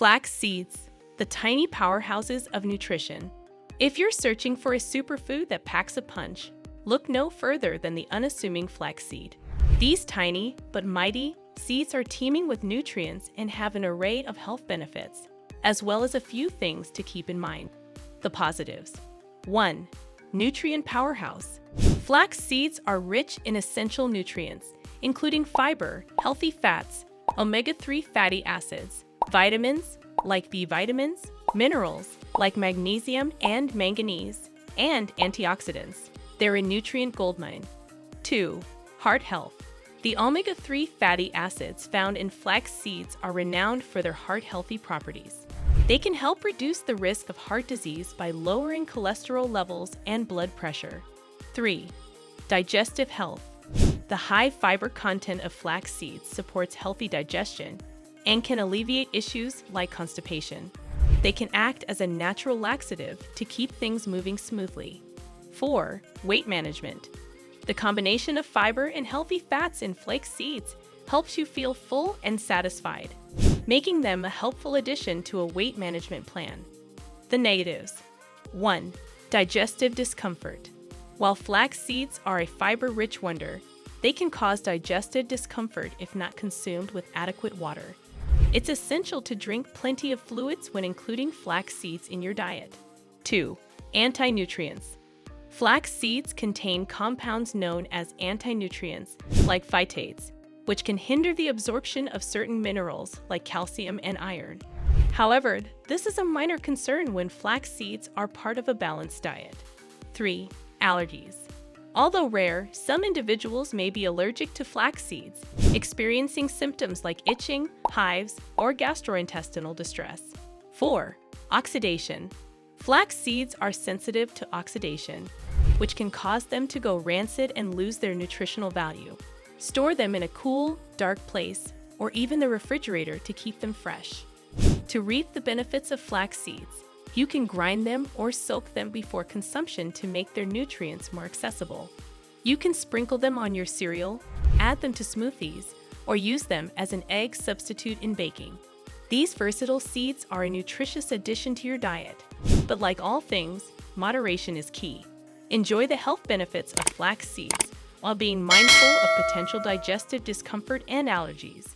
Flax seeds, the tiny powerhouses of nutrition. If you're searching for a superfood that packs a punch, look no further than the unassuming flaxseed. These tiny but mighty seeds are teeming with nutrients and have an array of health benefits, as well as a few things to keep in mind. The positives. 1. Nutrient powerhouse. Flax seeds are rich in essential nutrients, including fiber, healthy fats, omega-3 fatty acids, vitamins like B vitamins, minerals like magnesium and manganese, and antioxidants. They're a nutrient goldmine. 2. Heart health. The omega-3 fatty acids found in flax seeds are renowned for their heart-healthy properties. They can help reduce the risk of heart disease by lowering cholesterol levels and blood pressure. 3. Digestive health. The high fiber content of flax seeds supports healthy digestion and can alleviate issues like constipation. They can act as a natural laxative to keep things moving smoothly. 4. Weight management. The combination of fiber and healthy fats in flax seeds helps you feel full and satisfied, making them a helpful addition to a weight management plan. The negatives. 1. Digestive discomfort. While flax seeds are a fiber-rich wonder, they can cause digestive discomfort if not consumed with adequate water. It's essential to drink plenty of fluids when including flax seeds in your diet. 2. Anti-nutrients. Flax seeds contain compounds known as anti-nutrients, like phytates, which can hinder the absorption of certain minerals like calcium and iron. However, this is a minor concern when flax seeds are part of a balanced diet. 3. Allergies. Although rare, some individuals may be allergic to flax seeds, experiencing symptoms like itching, hives, or gastrointestinal distress. 4. Oxidation. Flax seeds are sensitive to oxidation, which can cause them to go rancid and lose their nutritional value. Store them in a cool, dark place, or even the refrigerator to keep them fresh. To reap the benefits of flax seeds, you can grind them or soak them before consumption to make their nutrients more accessible. You can sprinkle them on your cereal, add them to smoothies, or use them as an egg substitute in baking. These versatile seeds are a nutritious addition to your diet, but like all things, moderation is key. Enjoy the health benefits of flax seeds while being mindful of potential digestive discomfort and allergies.